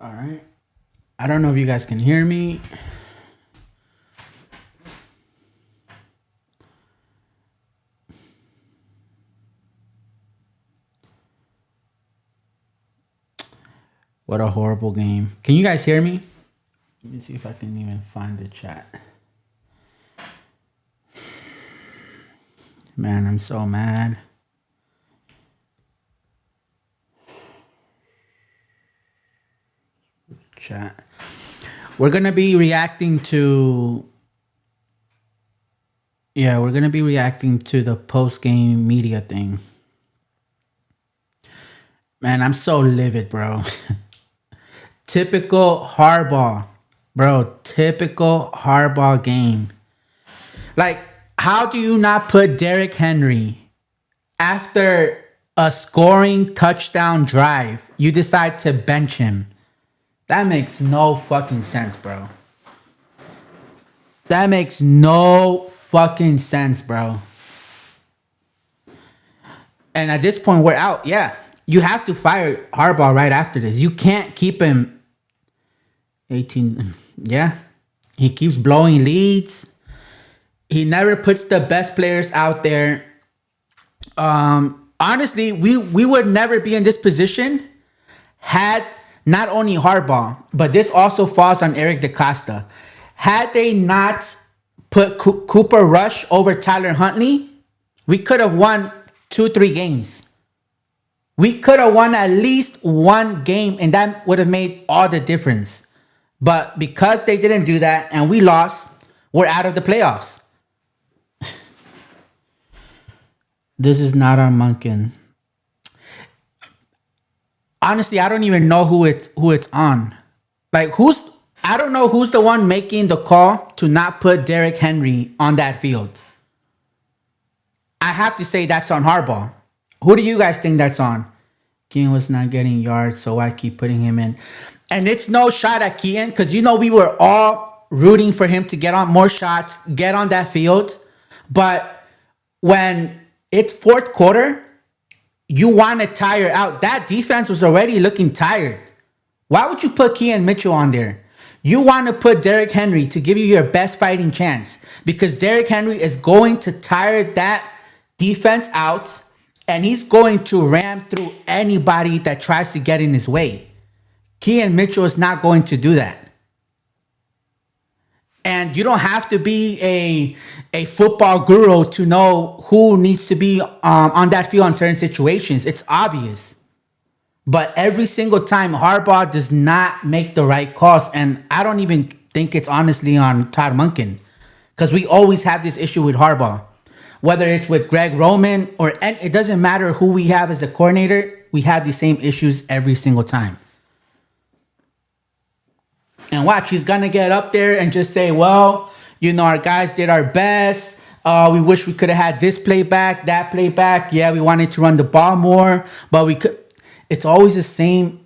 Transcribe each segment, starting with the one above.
All right. I don't know if you guys can hear me. What a horrible game. Can you guys hear me? Let me see if I can even find the chat. Man, I'm so mad. Chat. We're going to be reacting to... Yeah, we're going to be reacting to the post-game media thing. Man, I'm so livid, bro. Typical Harbaugh. Bro, typical Harbaugh game. Like, how do you not put Derrick Henry after a scoring touchdown drive? You decide to bench him. That makes no fucking sense, bro. That makes no fucking sense, bro. And at this point, we're out. Yeah. You have to fire Harbaugh right after this. You can't keep him 18. Yeah. He keeps blowing leads. He never puts the best players out there. Honestly, we would never be in this position had not only Harbaugh, but this also falls on Eric DeCosta. Had they not put Cooper Rush over Tyler Huntley, we could have won 2-3 games. We could have won at least one game, and that would have made all the difference. But because they didn't do that and we lost, we're out of the playoffs. This is not on Munkin. Honestly, I don't even know who it's on. Like, I don't know who's the one making the call to not put Derrick Henry on that field. I have to say that's on Harbaugh. Who do you guys think that's on? Kean was not getting yards, so I keep putting him in. And it's no shot at Kean, because we were all rooting for him to get on more shots, get on that field. But when it's fourth quarter, you want to tire out. That defense was already looking tired. Why would you put Kean Mitchell on there? You want to put Derrick Henry to give you your best fighting chance, because Derrick Henry is going to tire that defense out, and he's going to ram through anybody that tries to get in his way. Kean Mitchell is not going to do that. And you don't have to be a football guru to know who needs to be on that field in certain situations. It's obvious. But every single time, Harbaugh does not make the right calls. And I don't even think it's honestly on Todd Monken, because we always have this issue with Harbaugh. Whether it's with Greg Roman it doesn't matter who we have as a coordinator, we have the same issues every single time. And watch, he's going to get up there and just say, well, our guys did our best. We wish we could have had this play back, that play back. Yeah, we wanted to run the ball more, but we could. It's always the same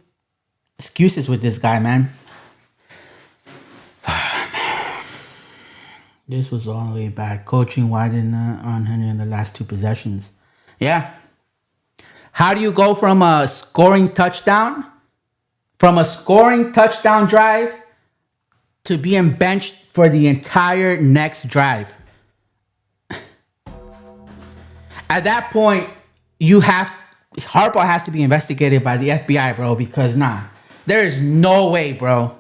excuses with this guy, man. This was all the way bad. Coaching, why didn't on Henry in the last two possessions? Yeah. How do you go from a scoring touchdown drive to being benched for the entire next drive? At that point, Harbaugh has to be investigated by the FBI, bro, because there is no way, bro.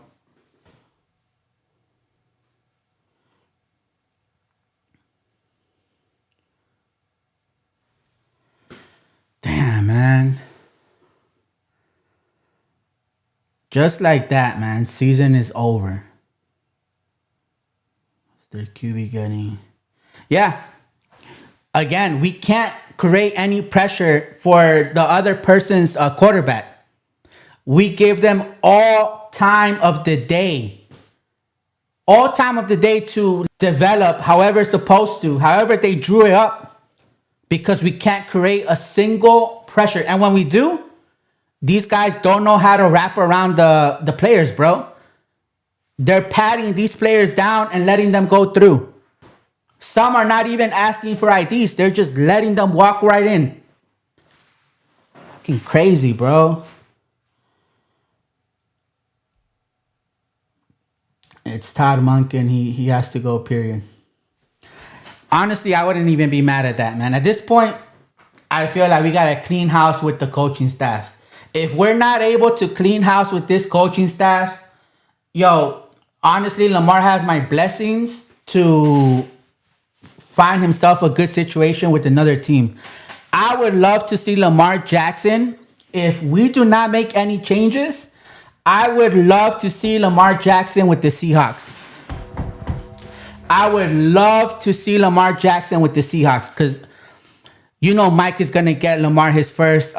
Damn, man. Just like that, man. Season is over. Their QB getting... Yeah. Again, we can't create any pressure for the other person's quarterback. We give them all time of the day. All time of the day to develop however it's supposed to, however they drew it up, because we can't create a single pressure. And when we do, these guys don't know how to wrap around the players, bro. They're patting these players down and letting them go through. Some are not even asking for IDs. They're just letting them walk right in. Fucking crazy, bro. It's Todd Monken. He has to go, period. Honestly, I wouldn't even be mad at that, man. At this point, I feel like we got to clean house with the coaching staff. If we're not able to clean house with this coaching staff, yo, honestly, Lamar has my blessings to find himself a good situation with another team. I would love to see Lamar Jackson. If we do not make any changes, I would love to see Lamar Jackson with the Seahawks. I would love to see Lamar Jackson with the Seahawks because you know Mike is going to get Lamar his first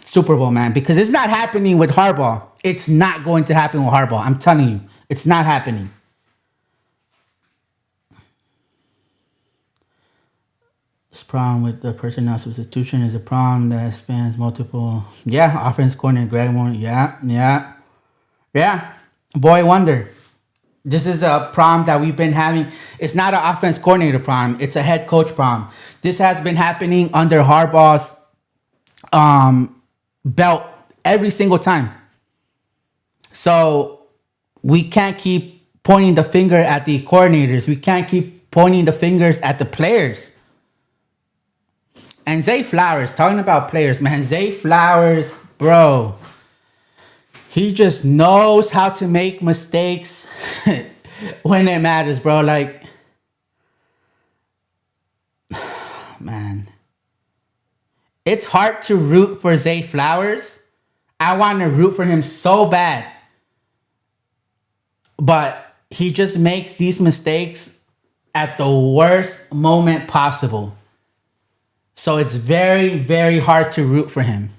Super Bowl, man, because it's not happening with Harbaugh. It's not going to happen with Harbaugh. I'm telling you, it's not happening. This problem with the personnel substitution is a problem that spans multiple. Yeah, offense coordinator Greg Moore. Yeah. Boy wonder. This is a problem that we've been having. It's not an offense coordinator problem. It's a head coach problem. This has been happening under Harbaugh's belt every single time. So we can't keep pointing the finger at the coordinators. We can't keep pointing the fingers at the players. And Zay Flowers, talking about players, man. Zay Flowers, bro. He just knows how to make mistakes when it matters, bro. Like, man. It's hard to root for Zay Flowers. I want to root for him so bad. But he just makes these mistakes at the worst moment possible. So it's very, very hard to root for him.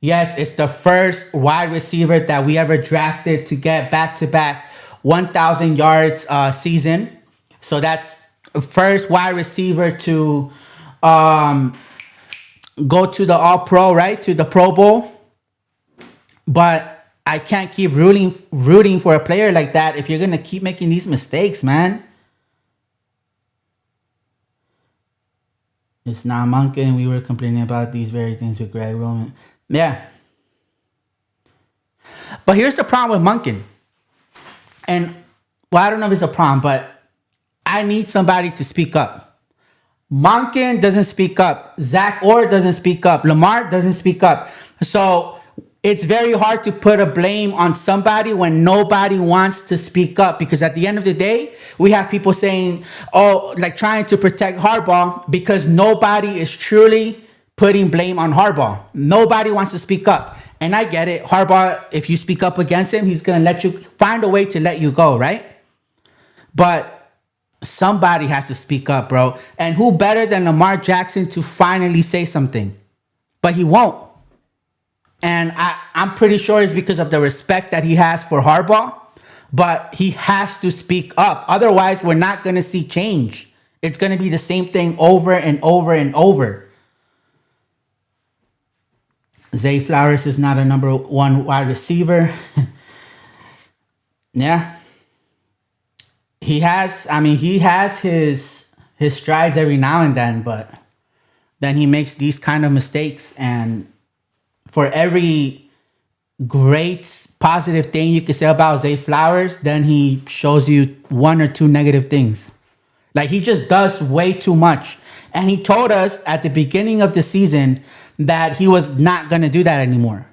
Yes, it's the first wide receiver that we ever drafted to get back-to-back 1,000 yards season. So that's first wide receiver to go to the All-Pro, right? To the Pro Bowl. But I can't keep rooting for a player like that if you're going to keep making these mistakes, man. It's not Monken. We were complaining about these very things with Greg Roman. Yeah. But here's the problem with Monken. And, well, I don't know if it's a problem, but I need somebody to speak up. Monken doesn't speak up. Zach Orr doesn't speak up. Lamar doesn't speak up. So it's very hard to put a blame on somebody when nobody wants to speak up, because at the end of the day, we have people saying, oh, like trying to protect Harbaugh, because nobody is truly putting blame on Harbaugh. Nobody wants to speak up. And I get it. Harbaugh, if you speak up against him, he's going to let you find a way to let you go, right? But somebody has to speak up, bro. And who better than Lamar Jackson to finally say something? But he won't. And I'm pretty sure it's because of the respect that he has for Harbaugh. But he has to speak up. Otherwise, we're not going to see change. It's going to be the same thing over and over and over. Zay Flowers is not a number one wide receiver. Yeah. He has his strides every now and then, but then he makes these kind of mistakes. And for every great positive thing you can say about Zay Flowers, then he shows you one or two negative things. Like, he just does way too much. And he told us at the beginning of the season that he was not going to do that anymore.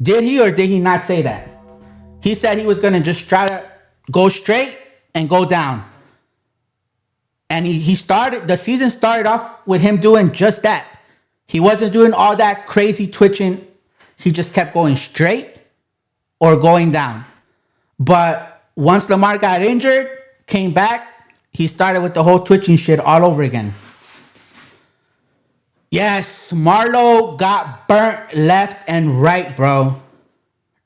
Did he or did he not say that? He said he was going to just try to go straight and go down. And the season started off with him doing just that. He wasn't doing all that crazy twitching. He just kept going straight or going down. But once Lamar got injured, came back, he started with the whole twitching shit all over again. Yes, Marlo got burnt left and right, bro.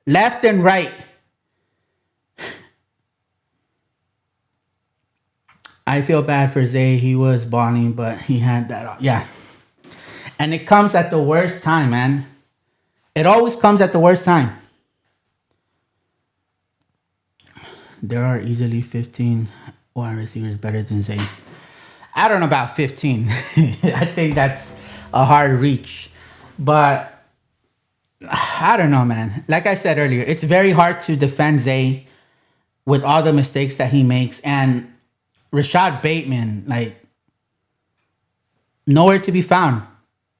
Left and right. I feel bad for Zay. He was balling, but he had that. Yeah. And it comes at the worst time, man. It always comes at the worst time. There are easily 15 wide receivers better than Zay. I don't know about 15. I think that's a hard reach. But I don't know, man. Like I said earlier, it's very hard to defend Zay with all the mistakes that he makes. And Rashad Bateman, like, nowhere to be found.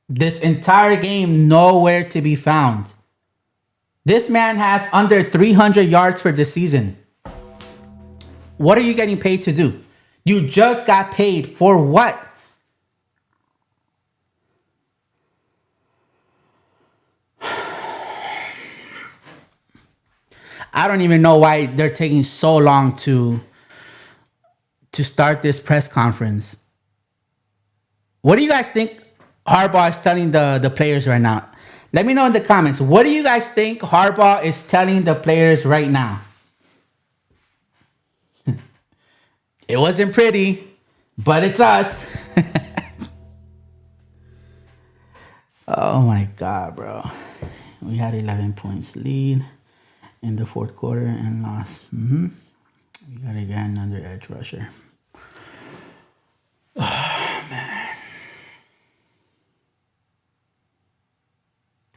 This entire game, nowhere to be found. This man has under 300 yards for the season. What are you getting paid to do? You just got paid for what? I don't even know why they're taking so long to start this press conference. What do you guys think Harbaugh is telling the players right now? Let me know in the comments. What do you guys think Harbaugh is telling the players right now? It wasn't pretty, but it's us. Oh my God, bro. We had 11 points lead in the fourth quarter and lost. We gotta get another edge rusher. Oh, man.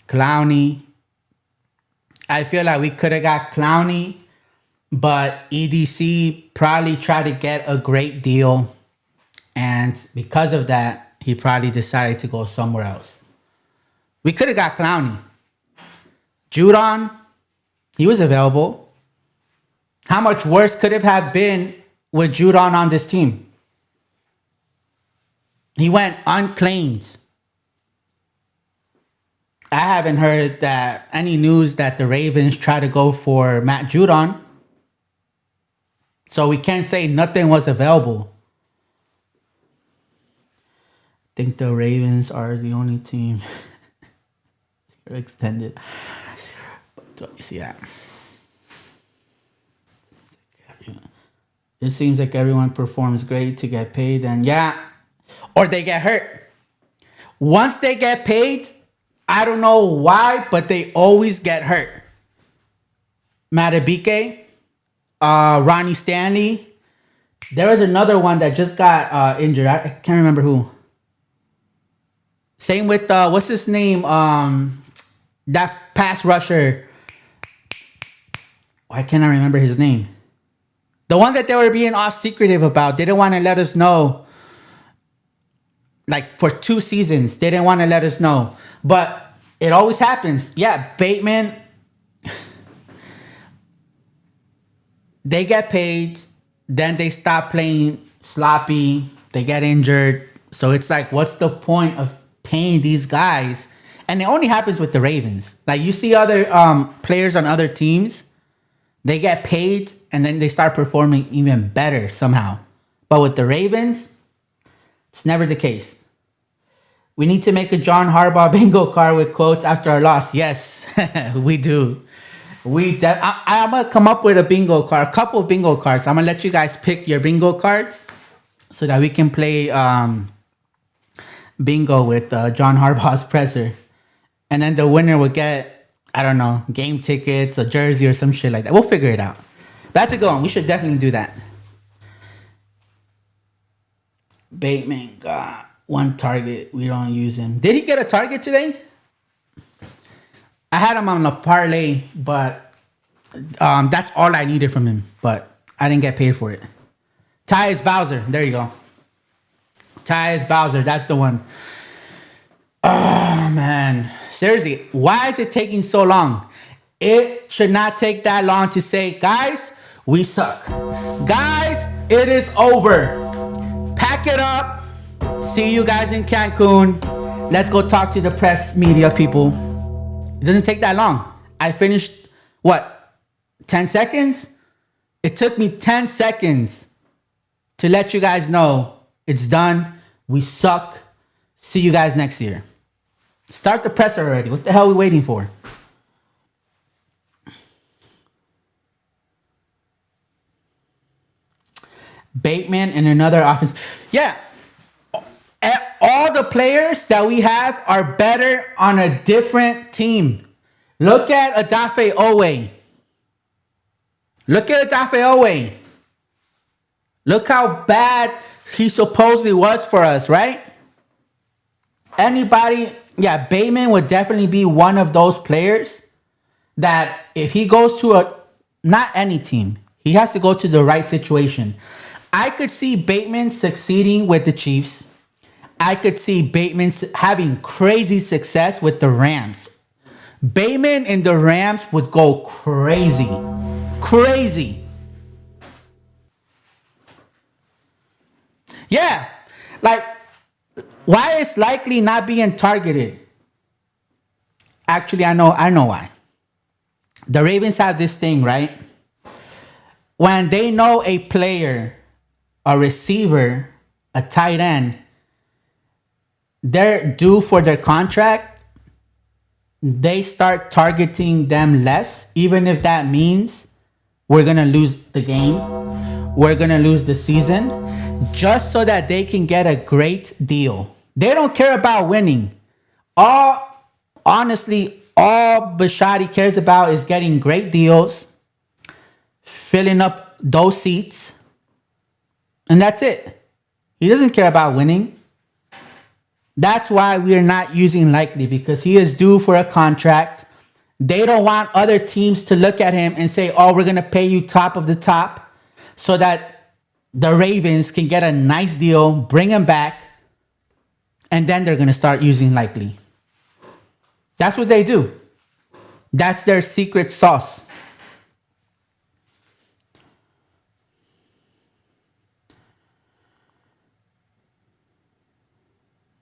Clowney. I feel like we could have got Clowney, but EDC probably tried to get a great deal. And because of that, he probably decided to go somewhere else. We could have got Clowney. Judon, he was available. How much worse could it have been with Judon on this team? He went unclaimed. I haven't heard that any news that the Ravens try to go for Matt Judon. So we can't say nothing was available. I think the Ravens are the only team extended. Let me see that. It seems like everyone performs great to get paid, and yeah, or they get hurt. Once they get paid, I don't know why, but they always get hurt. Matabike, Ronnie Stanley. There was another one that just got injured. I can't remember who. Same with what's his name? That pass rusher. Why can't I remember his name? The one that they were being all secretive about. They didn't want to let us know. Like for 2 seasons, they didn't want to let us know. But it always happens. Yeah, Bateman. They get paid. Then they stop playing sloppy. They get injured. So it's like, what's the point of paying these guys? And it only happens with the Ravens. Like you see other players on other teams. They get paid and then they start performing even better somehow. But with the Ravens, it's never the case. We need to make a John Harbaugh bingo card with quotes after our loss. Yes, we do. I'm going to come up with a bingo card, a couple of bingo cards. I'm going to let you guys pick your bingo cards so that we can play bingo with John Harbaugh's presser. And then the winner will get, I don't know, game tickets, a jersey, or some shit like that. We'll figure it out. That's a good one. We should definitely do that. Bateman got 1 target. We don't use him. Did he get a target today? I had him on a parlay, but that's all I needed from him. But I didn't get paid for it. Tyus Bowser. There you go. Tyus Bowser. That's the one. Oh, man. Seriously, why is it taking so long? It should not take that long to say, guys, we suck. Guys, it is over. Pack it up. See you guys in Cancun. Let's go talk to the press media people. It doesn't take that long. I finished, 10 seconds? It took me 10 seconds to let you guys know it's done. We suck. See you guys next year. Start the press already. What the hell are we waiting for? Bateman and another offense. Yeah. All the players that we have are better on a different team. Look at Odafe Owe. Look at Odafe Owe. Look how bad he supposedly was for us, right? Anybody, yeah, Bateman would definitely be one of those players that if he goes to not any team, He has to go to the right situation. I could see Bateman succeeding with the Chiefs. I could see Bateman having crazy success with the Rams. Bateman and the Rams would go crazy. Crazy. Yeah. Like, why is Likely not being targeted? Actually, I know why. The Ravens have this thing, right? When they know a player, a receiver, a tight end, they're due for their contract, they start targeting them less, even if that means we're going to lose the game, we're going to lose the season, just so that they can get a great deal. They don't care about winning. Honestly, all Bashadi cares about is getting great deals, filling up those seats, and that's it. He doesn't care about winning. That's why we're not using Likely, because he is due for a contract. They don't want other teams to look at him and say, oh, we're going to pay you top of the top so that the Ravens can get a nice deal, bring him back, and then they're going to start using Likely. That's what they do. That's their secret sauce.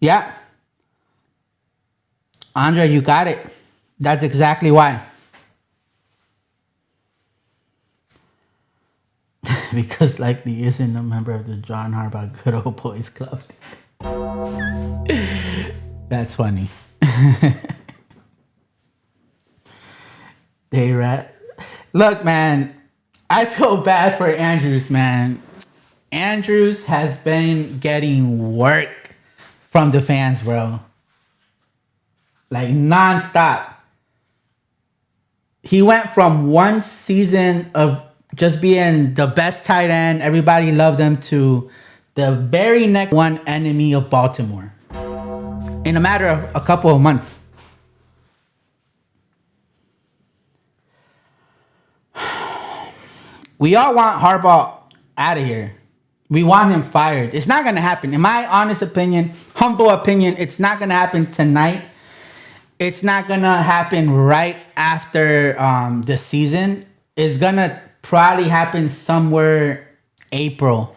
Yeah. Andre, you got it. That's exactly why. Because Likely isn't a member of the John Harbaugh Good Old Boys Club. That's funny. They rat. Look, man, I feel bad for Andrews, man. Andrews has been getting work from the fans, bro. Like nonstop. He went from one season of just being the best tight end, everybody loved him, to the very next one enemy of Baltimore in a matter of a couple of months. We all want Harbaugh out of here. We want him fired. It's not going to happen. In my honest opinion, humble opinion, it's not going to happen tonight. It's not going to happen right after the season. It's going to probably happen somewhere April,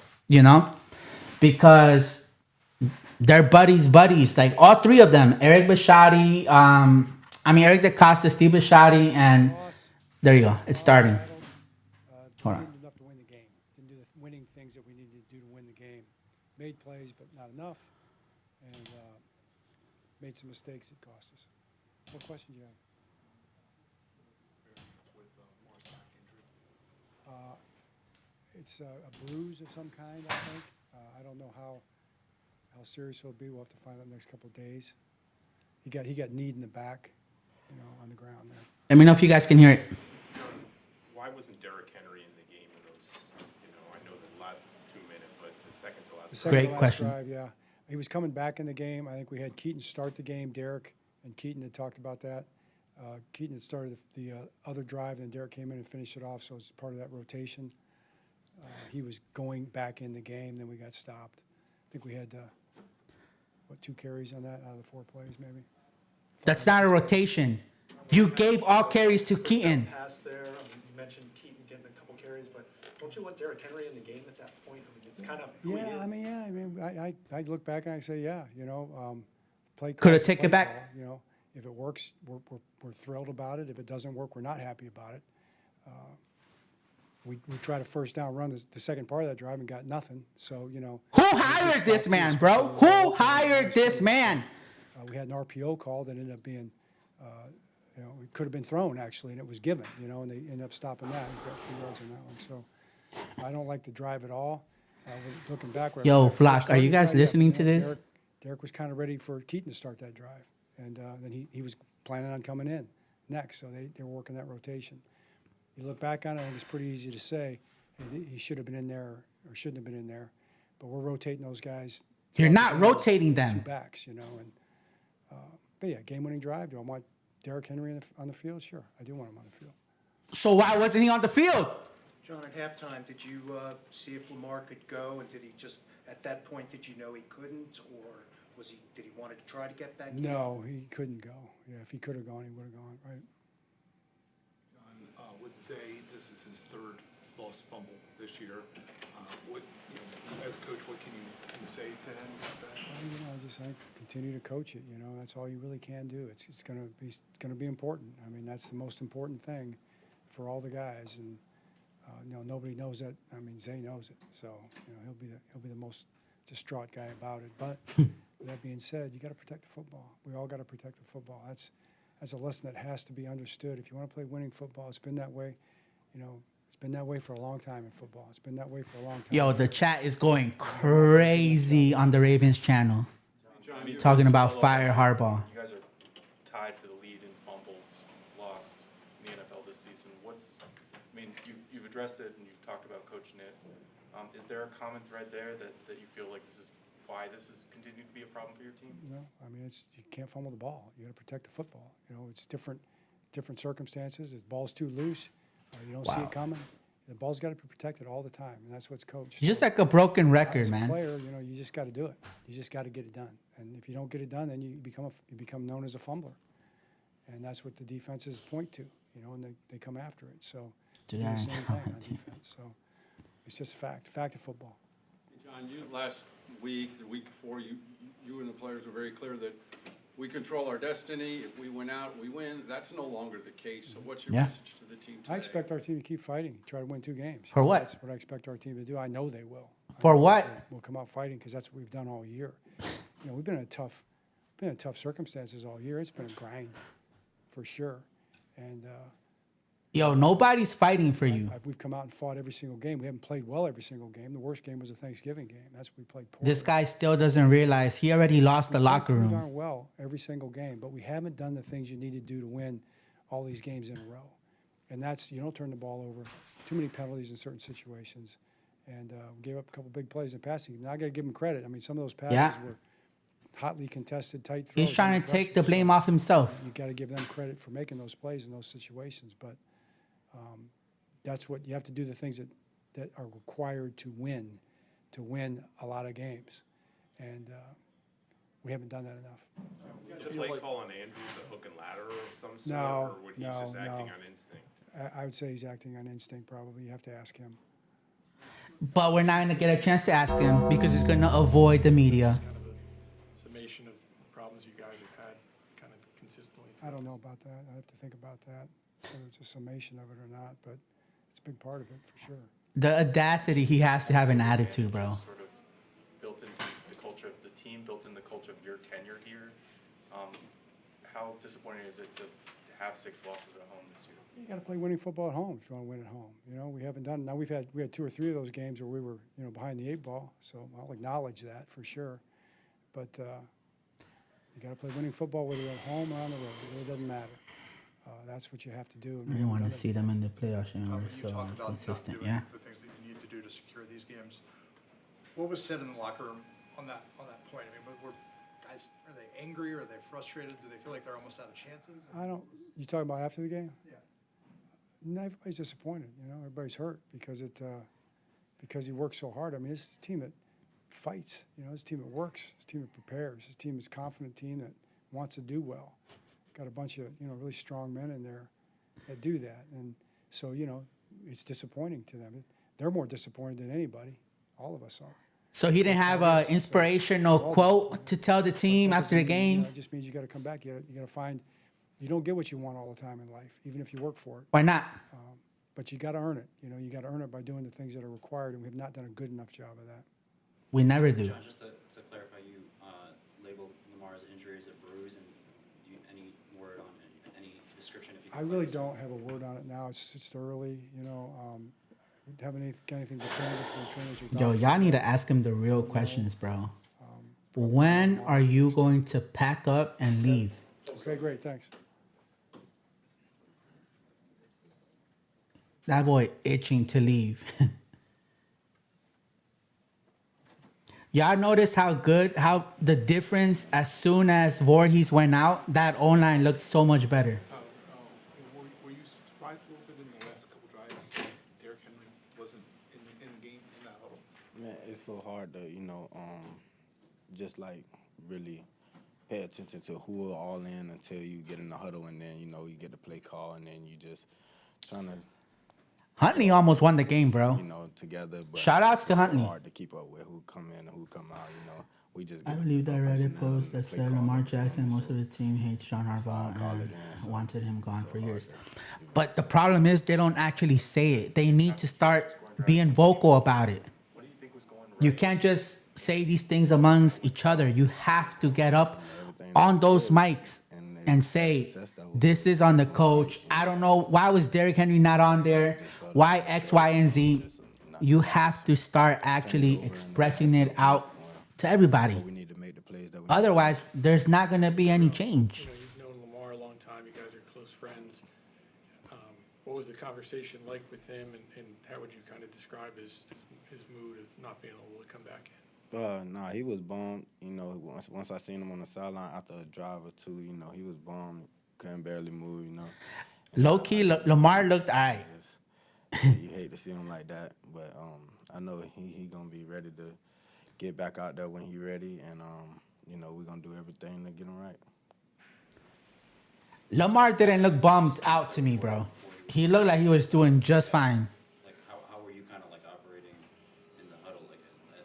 because they're buddies. Like all three of them, Eric Bisciotti, Eric DeCosta, Steve Bisciotti, and there you go. It's starting. Hold on. Didn't do enough to win the game. Didn't do the winning things that we needed to do to win the game. Made plays, but not enough, and made some mistakes that cost us. What question do you have? It's a bruise of some kind, I think. I don't know how serious it'll be. We'll have to find out in the next couple of days. He got kneed in the back, on the ground there. Let me know if you guys can hear it. Why wasn't Derrick Henry in the game in those? I know the last 2 minutes, but the second to last. The second Great to last question. drive, yeah. He was coming back in the game. I think we had Keaton start the game. Derrick and Keaton had talked about that. Keaton had started the other drive, and Derrick came in and finished it off, so it's part of that rotation. He was going back in the game, then we got stopped. I think we had, 2 carries on that out of the 4 plays, maybe? That's not a rotation. You gave all carries to Keaton. Pass there. You mentioned Keaton getting a couple carries, but don't you want Derrick Henry in the game at that point? It's kind of who he is. I look back and I say, play. Could have taken it back. Call, if it works, we're thrilled about it. If it doesn't work, we're not happy about it. We tried a first down run the second part of that drive and got nothing. So Who hired this man, bro? Who hired this man? We had an RPO call that ended up being, it could have been thrown actually, and it was given, and they ended up stopping that. We got 3 yards on that one. So I don't like the drive at all. Looking back, Yo, Flock, are you guys listening to this? Derrick was kind of ready for Keaton to start that drive, and then he was planning on coming in next. So they were working that rotation. You look back on it, I think it's pretty easy to say he should have been in there or shouldn't have been in there, but we're rotating those guys. You're not rotating them. 2 backs, but yeah, game-winning drive. Do I want Derrick Henry on the field? Sure, I do want him on the field. So why wasn't he on the field? John, at halftime, did you see if Lamar could go, and did he just, at that point, did you know he couldn't, or did he want to try to get back in? No, he couldn't go. Yeah, if he could have gone, he would have gone, right? John, with Zay, this is his third lost fumble this year. What, as a coach, what can you say to him about that? Well, I just think continue to coach it. That's all you really can do. It's gonna be important. I mean, that's the most important thing for all the guys. And nobody knows that. I mean, Zay knows it. So he'll be the most distraught guy about it. But with that being said, you got to protect the football. We all got to protect the football. That's a lesson that has to be understood. If you want to play winning football, it's been that way. It's been that way for a long time in football. It's been that way for a long time. Yo, the chat is going crazy on the Ravens channel. John, you Talking guys about follow- fire Harbaugh. You guys are tied for the lead in fumbles lost in the NFL this season. You've addressed it and you've talked about Coach Nitt. Is there a common thread there that you feel like this is why this has continued to be a problem for your team? No, I mean you can't fumble the ball. You got to protect the football. It's different circumstances. If the ball's too loose, you don't see Wow. it coming. The ball's got to be protected all the time, and that's what's coached. Just So, like a broken record, as a man. player, you just got to do it. You just got to get it done. And if you don't get it done, then you become known as a fumbler, and that's what the defenses point to. And they come after it. So do the same thing on defense. So it's just a fact of football. John, last week, the week before, you and the players were very clear that we control our destiny. If we win out, we win. That's no longer the case. So what's your Yeah. message to the team today? I expect our team to keep fighting, try to win 2 games. For what? That's what I expect our team to do. I know they will. For what? We'll come out fighting because that's what we've done all year. We've been in tough circumstances all year. It's been a grind, for sure. And Yo, nobody's fighting for you. we've come out and fought every single game. We haven't played well every single game. The worst game was a Thanksgiving game. That's what we played poorly. This guy still doesn't realize he already lost the locker We room. darn well every single game, but we haven't done the things you need to do to win all these games in a row. And that's, you don't turn the ball over, too many penalties in certain situations, and we gave up a couple big plays in passing. Now I got to give him credit. I mean, some of those passes were hotly contested, tight throws. He's trying under to take the pressure. blame off himself. You got to give them credit for making those plays in those situations, but that's what you have to do. The things that are required to win a lot of games, and we haven't done that enough. Is the play call on Andrews a hook and ladder of some sort? No, Or would he no, just acting no. on instinct? I would say he's acting on instinct. Probably, you have to ask him. But we're not going to get a chance to ask him because he's going to avoid the media. Kind of a summation of problems you guys have had kind of consistently. I don't know about that. I have to think about that, whether it's a summation of it or not. But it's a big part of it for sure. The audacity, he has to have an attitude, bro. Sort of built into the culture of the team, built in the culture of your tenure here. How disappointing is it to have 6 losses at home this year? You got to play winning football at home if you want to win at home. We haven't done. Now we had 2 or 3 of those games where we were behind the 8 ball. So I'll acknowledge that for sure. But you got to play winning football whether you're at home or on the road. It really doesn't matter. That's what you have to do. I want to see them in the playoffs. When We're you so talk about not consistent, doing yeah. the things that you need to do to secure these games, what was said in the locker room on that point? I mean, but were guys, are they angry? Are they frustrated? Do they feel like they're almost out of chances? You talking about after the game? Yeah. No, everybody's disappointed. Everybody's hurt because he works so hard. I mean, this is a team that fights. This team that works. This team that prepares. This team is a confident team that wants to do well. Got a bunch of really strong men in there that do that, and so it's disappointing to them. They're more disappointed than anybody. All of us are. So he didn't have an inspirational quote to tell the team That after the doesn't mean, game? it just means you got to come back. You got to find. You don't get what you want all the time in life, even if you work for it. Why not? But you got to earn it. You got to earn it by doing the things that are required, and we have not done a good enough job of that. We never do. John, just to clarify, you labeled Lamar's injury as a bruise, and do you, any word on any description? If you I really don't have a word on it now. It's early. Haven't got anything definitive from the trainers. or Yo, doctors. y'all need to ask him the real questions, bro. When are you going to pack up and leave? Okay, great. Thanks. That boy itching to leave. Y'all notice how the difference as soon as Voorhees went out, that O-line looked so much better. Were you surprised a little bit in the last couple drives that Derrick Henry so hard to, just like really pay attention to who are all in until you get in the huddle, and then, you get the play call, and then you just trying to, Huntley almost won the game, bro. together. But Shout outs to it's Huntley. so hard to keep up with who come in and who come out, We just I get believe that Reddit personnel post and that play said call Lamar and everything, Jackson, most so of the team hates John I'll Harbaugh call and it in, so wanted him gone for hard years. to- But the problem is they don't actually say it. They need to start being vocal about it. What do you think was going right? You can't just say these things amongst each other. You have to get up everything on that those we did, mics and and the say, success that was this is on the coach. I don't know why was Derrick Henry not on there. Why X, Y, and Z. You have to start actually expressing it out to everybody. we need to make the plays that we Otherwise, there's not going to be any change. You know, you've known Lamar a long time. You guys are close friends. What was the conversation like with him, and how would you kind of describe his mood of not being able to come back in? Nah, he was bummed. Once I seen him on the sideline after a drive or two, he was bummed, couldn't barely move. Low key, Lamar looked all right. You hate to see him like that, but I know he gonna be ready to get back out there when he ready, and we're gonna do everything to get him right. Lamar didn't look bummed out to me, bro. He looked like he was doing just fine. Like, how were you kind of like operating in the huddle, like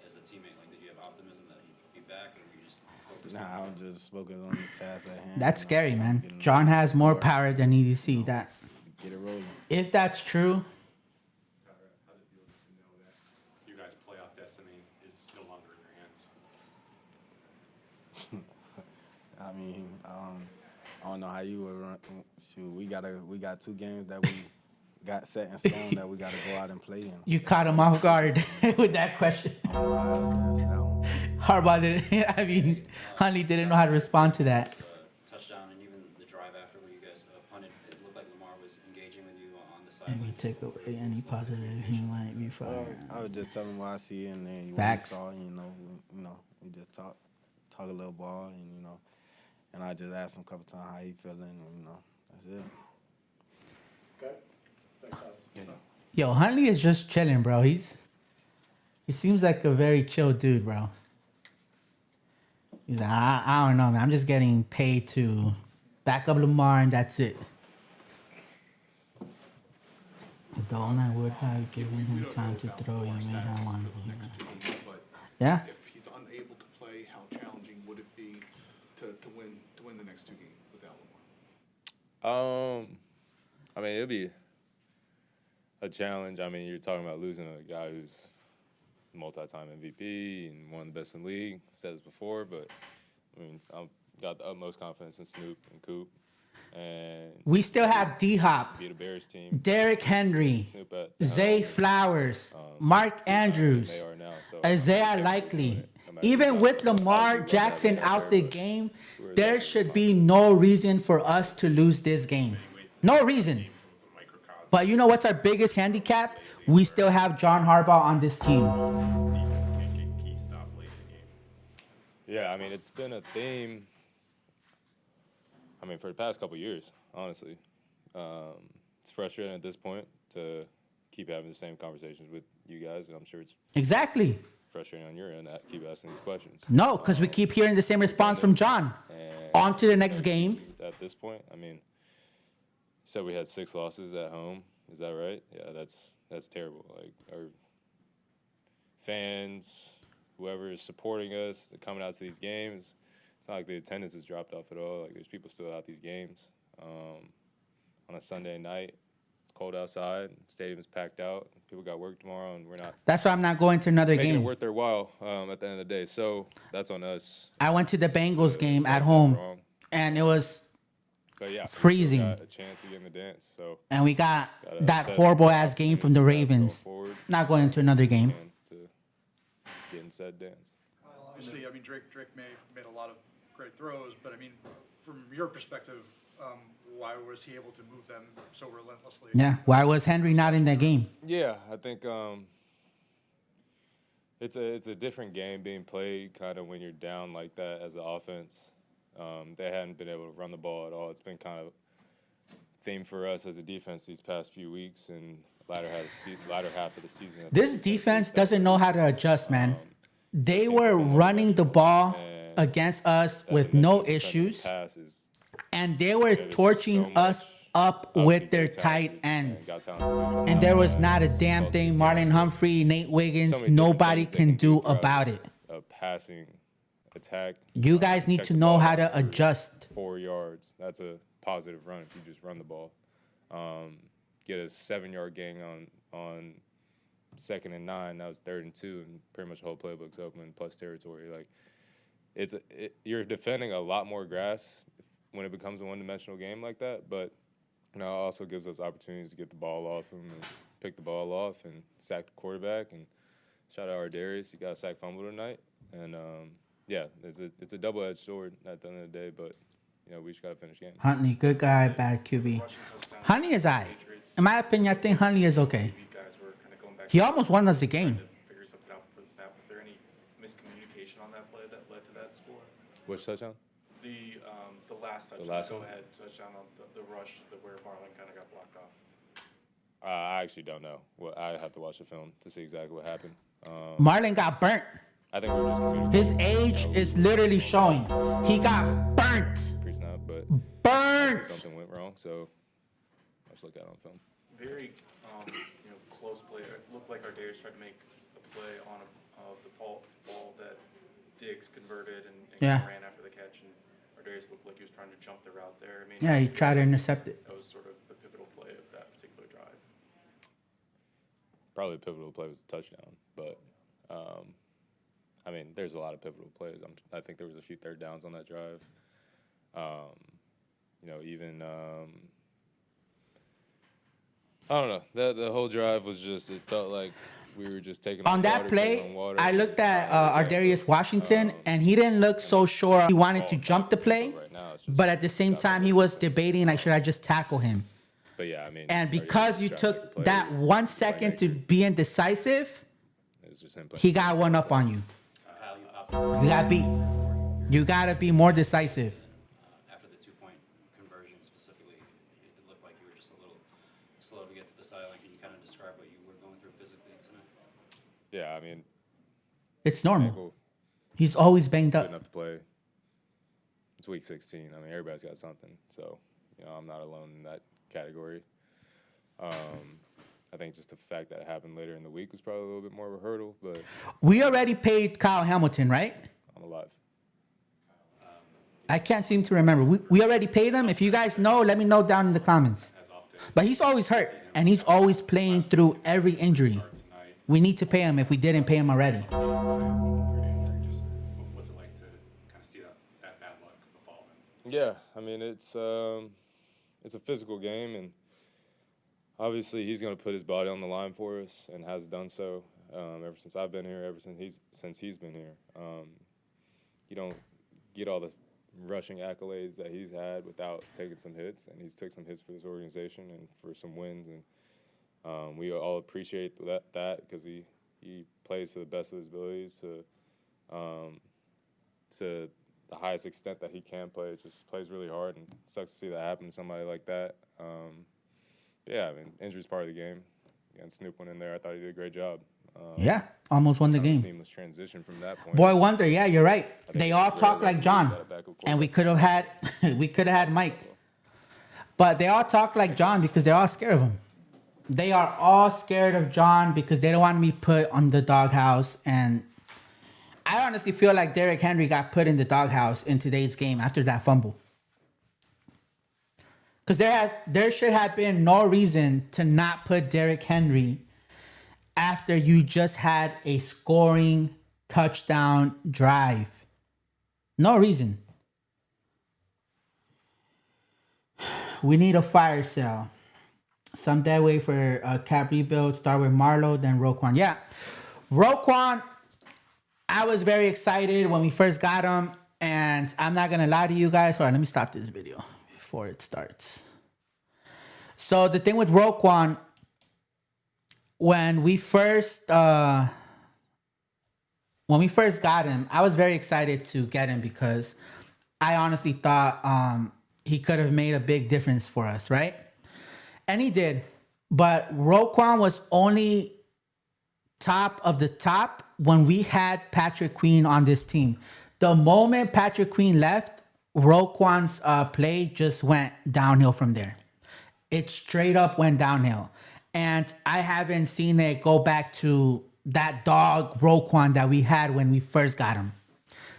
as a teammate? Like, did you have optimism that he'd be back, or were you just focused? Nah, I was just focused on the task at hand. That's scary, man. Get him John has more started, power than EDC. That Get it rolling. if that's true, How does it feel to know that you guys' playoff destiny is no longer in your hands? I mean, I don't know how you would run. Shoot, we got 2 games that we got set in stone that we got to go out and play in. you caught him off guard with that question. I don't know how that's that one. Harbaugh didn't. I mean, Huntley didn't know how to respond to that. Touchdown and even the drive after where you guys punted, it looked like Lamar was engaging with you on the And we sideline. take away any positive, he might be fired. I would just tell him what I see, and then what he Facts. saw. We just talk a little ball, and and I just ask him a couple times how he feeling, and that's it. Okay. Thanks, Alex. Yeah. Yo, Huntley is just chilling, bro. He seems like a very chill dude, bro. He's like, I don't know, man. I'm just getting paid to back up Lamar, and that's it. If the owner would have given him time to throw, you may have won. But Yeah. if he's unable to play, how challenging would it be to win the next 2 games without Lamar? I mean, it'd be a challenge. I mean, you're talking about losing a guy who's multi-time MVP and one of the best in the league. Said this before, but I mean, I've got the utmost confidence in Snoop and Coop, and We still have D-Hop, beat a Bears team. Derrick Henry, Snoop at the Zay helm, Flowers, and, Mark see the kind of team Andrews, they are now, so Isaiah they're capable of doing Likely. it, no matter Even who's with out there. Lamar Obviously, Jackson we're not out the there, but game, we're there there. should be no reason for us to lose this game. No reason. But you know what's our biggest handicap? We still have John Harbaugh on this team. Defense can't get key stop late in the game. Yeah, I mean, it's been a theme. I mean, for the past couple years, honestly, it's frustrating at this point to keep having the same conversations with you guys, and I'm sure it's Exactly. frustrating on your end to keep asking these questions. No, because we keep hearing the same response from John. And On to the next game. At this point, I mean, you said we had 6 losses at home. Is that right? Yeah, that's terrible. Like, our fans, whoever is supporting us, they're coming out to these games. It's not like the attendance has dropped off at all. Like, there's people still out these games. On a Sunday night, it's cold outside, stadium's packed out. People got work tomorrow, and we're not That's why I'm not going to another making it game. worth their while at the end of the day. So that's on us. I went to the Bengals game at Got that home, wrong. and it was, But yeah, we still freezing. got a chance to get in the dance. So and we got gotta that assess horrible the ass game from the opportunities we have Ravens. going forward Not going to another game. and to get in said dance. Obviously, I mean, Drake made a lot of great throws, but I mean, from your perspective, why was he able to move them so relentlessly? Yeah. Why was Henry not in that game? Yeah, I think it's a different game being played kind of when you're down like that as an offense. They hadn't been able to run the ball at all. It's been kind of theme for us as a defense these past few weeks, and latter half of the season. This defense doesn't know how to adjust, man. They were running the ball against us with no issues, and they were torching us up with their tight ends. And there was not a damn thing Marlon Humphrey, Nate Wiggins, nobody can do about it. A passing attack. You guys need to know how to adjust. 4 yards. That's a positive run if you just run the ball. Get a 7-yard gain on 2nd and 9. That was 3rd and 2, and pretty much the whole playbook's open plus territory. Like you're defending a lot more grass when it becomes a one-dimensional game like that, but it also gives us opportunities to get the ball off him and pick the ball off and sack the quarterback. And shout out Ardarius, he got a sack fumble tonight. And it's a double-edged sword at the end of the day, but we just got to finish games. Huntley, good guy, bad QB. Huntley is all right. In my opinion, I think Huntley is okay. He almost won us the game. Figure something out for the snap. Was there any miscommunication on that play that led to that score? Which touchdown? The last touchdown. The last Go one? ahead, touchdown on the rush where Marlon kind of got blocked off. I actually don't know. Well, I have to watch the film to see exactly what happened. Marlon got burnt. I think we were just communicating. His age is literally showing. He got burnt. Pre-snap, but Burnt. something went wrong, so let's look at it on film. Very close play. It looked like Ardarius tried to make a play on the ball that Diggs converted and ran after the catch, and Ardarius looked like he was trying to jump the route there. I mean, Yeah, he tried to intercept it. That was sort of the pivotal play of that particular drive. Probably the pivotal play was a touchdown, but there's a lot of pivotal plays. I think there was a few third downs on that drive. I don't know. The whole drive was just, it felt like we were just taking On that play, I looked at Ardarius Washington, and he didn't look so sure he wanted to jump the play. But at the same time, he was debating, like, should I just tackle him? But yeah, And because you took that 1 second to be indecisive, it's just him playing. he got one up on you. You got beat. You got to be more decisive. After the 2-point conversion specifically, it looked like you were just a little slow to get to the sideline. Can you kind of describe what you were going through physically tonight? Yeah, It's normal. ankle, He's always banged good up. enough to play. It's week 16. Everybody's got something. So, I'm not alone in that category. I think just the fact that it happened later in the week was probably a little bit more of a hurdle, but We already paid Kyle Hamilton, right? I'm alive. I can't seem to remember. We already paid him. If you guys know, let me know down in the comments. But he's always hurt, and he's always playing through every injury. We need to pay him if we didn't pay him already. What's it like to kind of see that bad luck befall him? Yeah, it's a physical game, and obviously he's going to put his body on the line for us and has done so ever since I've been here, ever since he's been here. You don't get all the rushing accolades that he's had without taking some hits, and he's took some hits for this organization and for some wins, and we all appreciate that because he plays to the best of his abilities to the highest extent that he can play. Just plays really hard, and it sucks to see that happen to somebody like that. Injury's part of the game. And Snoop went in there. I thought he did a great job. Yeah, almost won the game. Seamless transition from that point. Boy Wonder, yeah, you're right. They all talk like John, and we could have had Mike, but they all talk like John because they're all scared of him. They are all scared of John because they don't want to be put on the doghouse. And I honestly feel like Derrick Henry got put in the doghouse in today's game after that fumble. Because there should have been no reason to not put Derrick Henry after you just had a scoring touchdown drive. No reason. We need a fire sale. Some dead weight for a cap rebuild. Start with Marlo, then Roquan. Yeah, Roquan, I was very excited when we first got him. And I'm not going to lie to you guys. Hold on, let me stop this video before it starts. So the thing with Roquan, when we first got him, I was very excited to get him because I honestly thought he could have made a big difference for us, right? And he did. But Roquan was only top of the top when we had Patrick Queen on this team. The moment Patrick Queen left, Roquan's play just went downhill from there. It straight up went downhill. And I haven't seen it go back to that dog Roquan that we had when we first got him.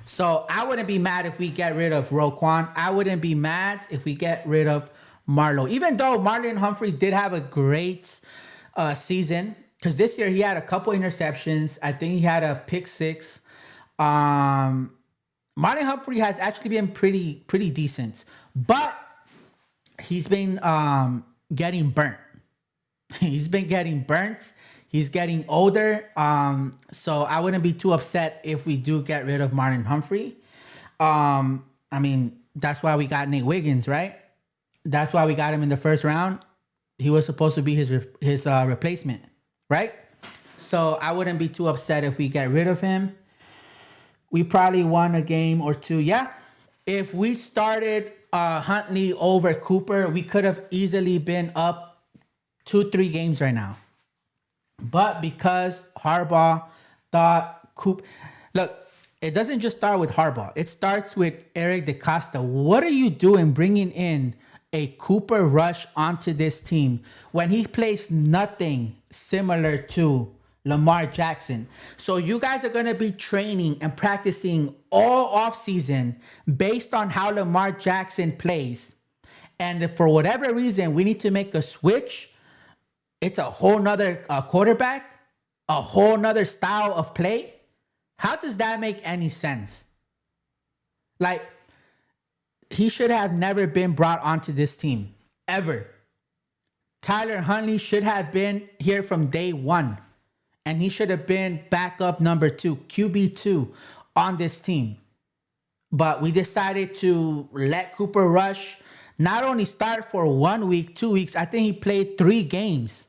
So I wouldn't be mad if we get rid of Roquan. I wouldn't be mad if we get rid of Marlo. Even though Marlon Humphrey did have a great season, because this year he had a couple interceptions. I think he had a pick six. Marlon Humphrey has actually been pretty decent, but he's been getting burnt. He's been getting burnt. He's getting older. So I wouldn't be too upset if we do get rid of Marlon Humphrey. I mean, that's why we got Nate Wiggins, right? That's why we got him in the first round. He was supposed to be his replacement, right? So I wouldn't be too upset if we get rid of him. We probably won a game or two. Yeah. If we started Huntley over Cooper, we could have easily been up 2-3 games right now. But because Harbaugh thought Cooper... Look, it doesn't just start with Harbaugh. It starts with Eric DeCosta. What are you doing bringing in a Cooper Rush onto this team when he plays nothing similar to Lamar Jackson? So you guys are going to be training and practicing all offseason based on how Lamar Jackson plays. And if for whatever reason we need to make a switch, it's a whole nother quarterback, a whole nother style of play. How does that make any sense? Like, he should have never been brought onto this team, ever. Tyler Huntley should have been here from day one. And he should have been backup number 2, QB2 on this team. But we decided to let Cooper Rush not only start for 1 week, 2 weeks, I think he played 3 games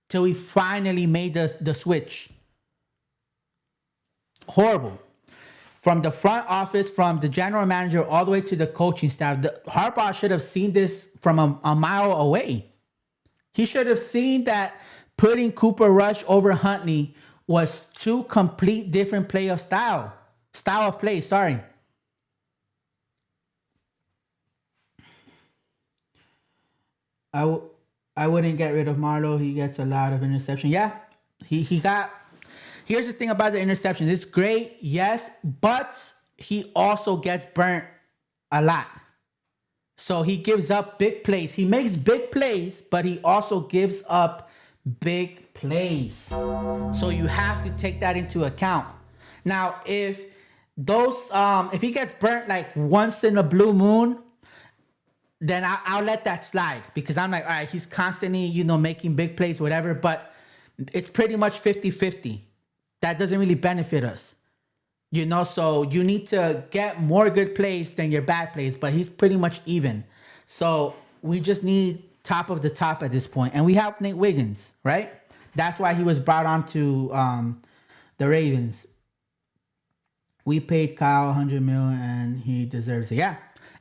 till we finally made the switch. Horrible. From the front office, from the general manager, all the way to the coaching staff. Harbaugh should have seen this from a mile away. He should have seen that putting Cooper Rush over Huntley was 2 complete different style of play, sorry. I wouldn't get rid of Marlo. He gets a lot of interception. Yeah, he got... Here's the thing about the interceptions. It's great, yes, but he also gets burnt a lot. So he gives up big plays. He makes big plays, but he also gives up big plays. So you have to take that into account. Now, if he gets burnt like once in a blue moon, then I'll let that slide, because I'm like, all right, he's constantly, making big plays, whatever, but it's pretty much 50-50. That doesn't really benefit us. So you need to get more good plays than your bad plays, but he's pretty much even. So we just need top of the top at this point. And we have Nate Wiggins, right? That's why he was brought on to the Ravens. We paid Kyle $100 million and he deserves it. Yeah,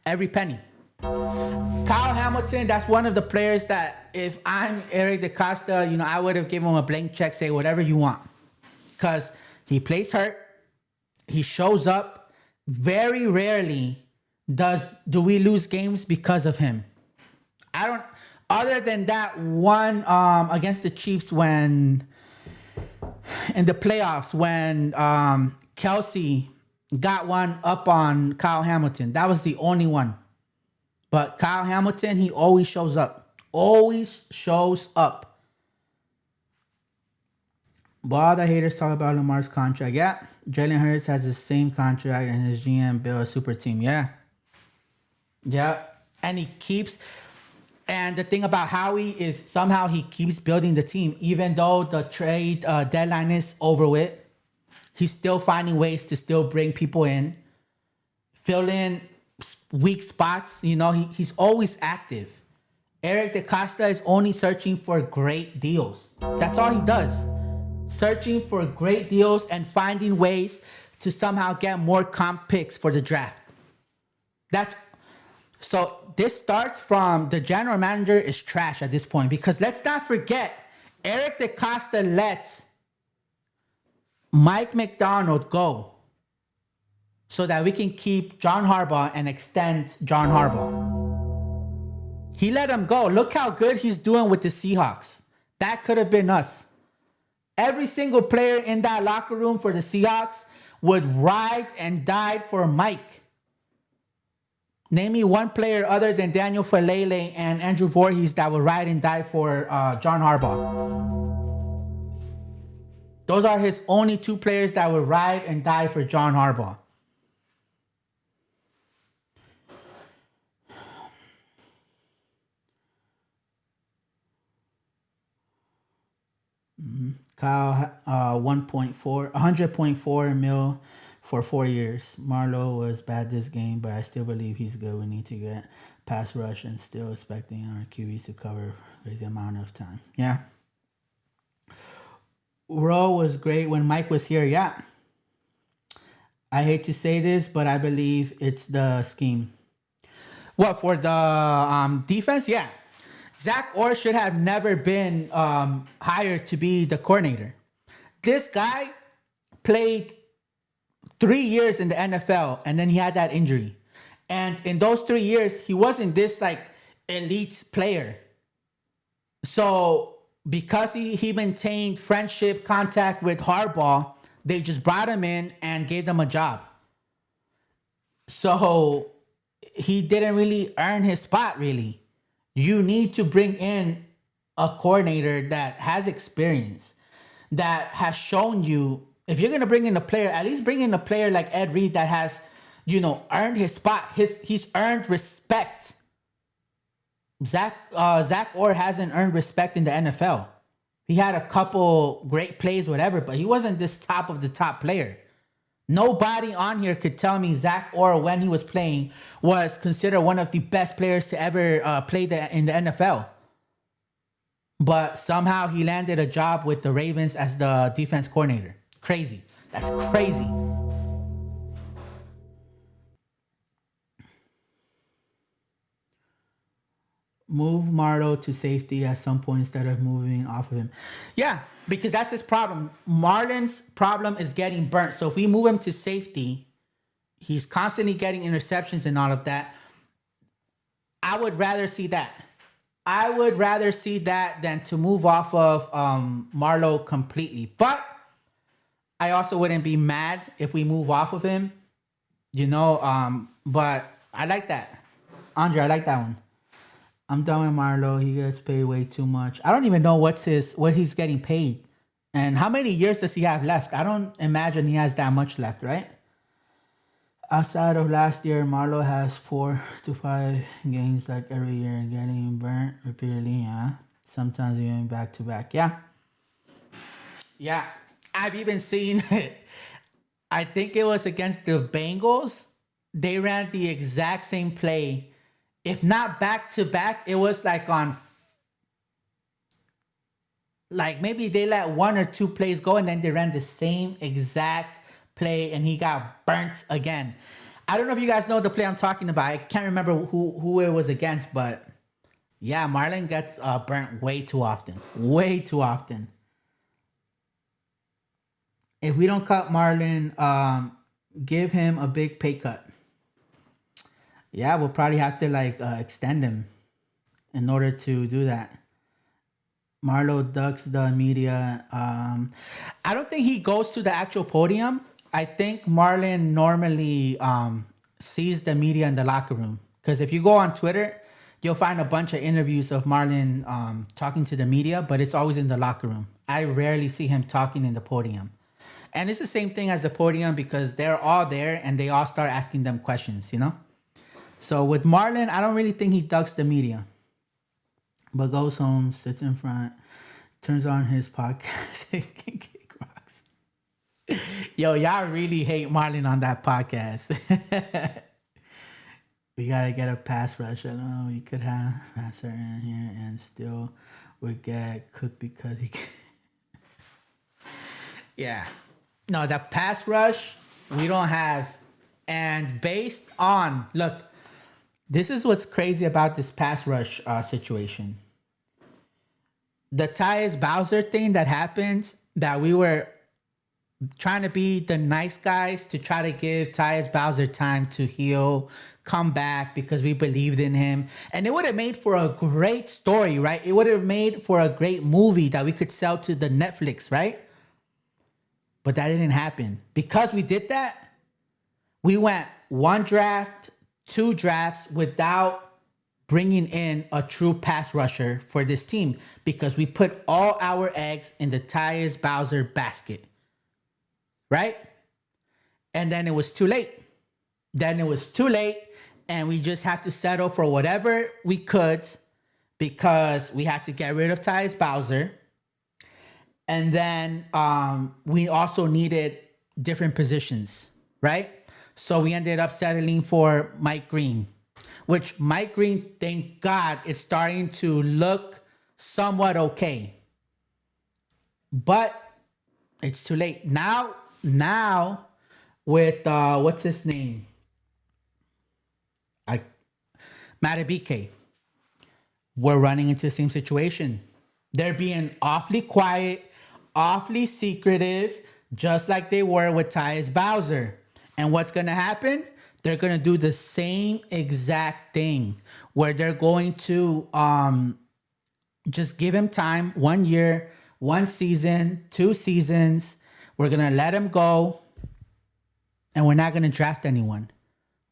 every penny. Kyle Hamilton, that's one of the players that if I'm Eric DeCosta, I would have given him a blank check, say whatever you want. Because he plays hurt. He shows up. Very rarely do we lose games because of him. Other than that one against the Chiefs in the playoffs when Kelsey got one up on Kyle Hamilton. That was the only one. But Kyle Hamilton, he always shows up. Always shows up. But all the haters talk about Lamar's contract. Yeah, Jalen Hurts has the same contract and his GM built a super team. Yeah. And and the thing about Howie is somehow he keeps building the team. Even though the trade deadline is over with, he's still finding ways to still bring people in, fill in weak spots. He's always active. Eric DeCosta is only searching for great deals. That's all he does. Searching for great deals and finding ways to somehow get more comp picks for the draft. So this starts from the general manager is trash at this point, because let's not forget, Eric DeCosta lets Mike McDonald go so that we can keep John Harbaugh and extend John Harbaugh. He let him go. Look how good he's doing with the Seahawks. That could have been us. Every single player in that locker room for the Seahawks would ride and die for Mike. Name me one player other than Daniel Falele and Andrew Voorhees that would ride and die for John Harbaugh. Those are his only two players that would ride and die for John Harbaugh. Kyle, 100.4 mil for 4 years. Marlowe was bad this game, but I still believe he's good. We need to get pass rush and still expecting our QBs to cover the amount of time. Yeah. Rowe was great when Mike was here. Yeah. I hate to say this, but I believe it's the scheme. What, for the defense? Yeah. Zach Orr should have never been hired to be the coordinator. This guy played 3 years in the NFL, and then he had that injury. And in those 3 years, he wasn't this like elite player. So because he maintained friendship contact with Harbaugh, they just brought him in and gave them a job. So he didn't really earn his spot, really. You need to bring in a coordinator that has experience, that has shown you, if you're going to bring in a player, at least bring in a player like Ed Reed that has, earned his spot. He's earned respect. Zach Orr hasn't earned respect in the NFL. He had a couple great plays, whatever, but he wasn't this top of the top player. Nobody on here could tell me Zach Orr, when he was playing, was considered one of the best players to ever play in the NFL. But somehow he landed a job with the Ravens as the defense coordinator. Crazy. That's crazy. Move Marlowe to safety at some point instead of moving off of him. Yeah, because that's his problem. Marlon's problem is getting burnt. So if we move him to safety, he's constantly getting interceptions and all of that. I would rather see that. I would rather see that than to move off of Marlowe completely. But I also wouldn't be mad if we move off of him. But I like that. Andre, I like that one. I'm done with Marlowe. He gets paid way too much. I don't even know what he's getting paid. And how many years does he have left? I don't imagine he has that much left, right? Outside of last year, Marlowe has 4 to 5 games like every year, getting burnt repeatedly, yeah. Sometimes even back to back. Yeah. Yeah. I've even seen it. I think it was against the Bengals. They ran the exact same play. If not back to back, it was like maybe they let 1 or 2 plays go and then they ran the same exact play and he got burnt again. I don't know if you guys know the play I'm talking about. I can't remember who it was against, but yeah, Marlon gets burnt way too often. Way too often. If we don't cut Marlon, give him a big pay cut. Yeah, we'll probably have to extend him in order to do that. Marlowe ducks the media. I don't think he goes to the actual podium. I think Marlon normally sees the media in the locker room. Because if you go on Twitter, you'll find a bunch of interviews of Marlon talking to the media, but it's always in the locker room. I rarely see him talking in the podium. And it's the same thing as the podium because they're all there and they all start asking them questions, So with Marlon, I don't really think he ducks the media. But goes home, sits in front, turns on his podcast, and kick rocks. Yo, y'all really hate Marlon on that podcast. We gotta get a pass rush. I know we could have passer in here and still would get cooked because he Yeah. No, the pass rush, we don't have. And based on, look, This is what's crazy about this pass rush situation. The Tyus Bowser thing that happens, that we were trying to be the nice guys to try to give Tyus Bowser time to heal, come back because we believed in him. And it would have made for a great story, right? It would have made for a great movie that we could sell to the Netflix, right? But that didn't happen. Because we did that, we went 1 draft, 2 drafts without bringing in a true pass rusher for this team because we put all our eggs in the Tyus Bowser basket. Right? And then it was too late. And we just had to settle for whatever we could because we had to get rid of Tyus Bowser. And then we also needed different positions, right? So we ended up settling for Mike Green, which Mike Green, thank God, is starting to look somewhat okay. But it's too late. Now with, what's his name? Matabike. We're running into the same situation. They're being awfully quiet, awfully secretive, just like they were with Tyus Bowser. And what's going to happen? They're going to do the same exact thing where they're going to just give him time, 1 year, 1 season, 2 seasons. We're going to let him go and we're not going to draft anyone.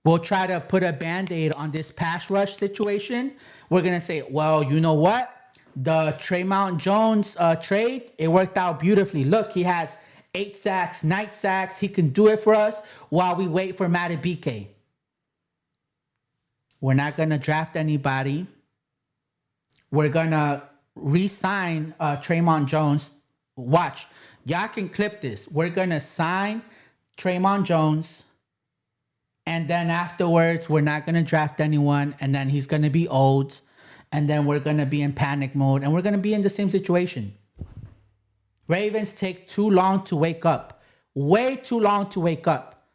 We'll try to put a Band-Aid on this pass rush situation. We're going to say, well, you know what? The Tremont Jones trade, it worked out beautifully. Look, he has 8 sacks, 9 sacks. He can do it for us while we wait for Matabike. We're not going to draft anybody. We're going to re-sign Tremont Jones. Watch. Y'all can clip this. We're going to sign Tremont Jones. And then afterwards, we're not going to draft anyone. And then he's going to be old. And then we're going to be in panic mode. And we're going to be in the same situation. Ravens take too long to wake up. Way too long to wake up.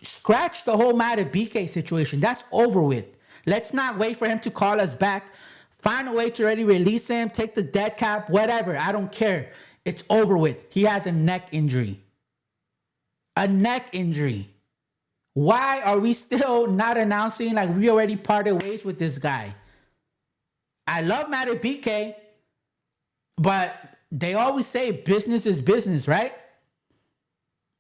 Scratch the whole Matabike situation. That's over with. Let's not wait for him to call us back. Find a way to already release him. Take the dead cap. Whatever. I don't care. It's over with. He has a neck injury. A neck injury. Why are we still not announcing like we already parted ways with this guy? I love Matabike, but they always say business is business, right?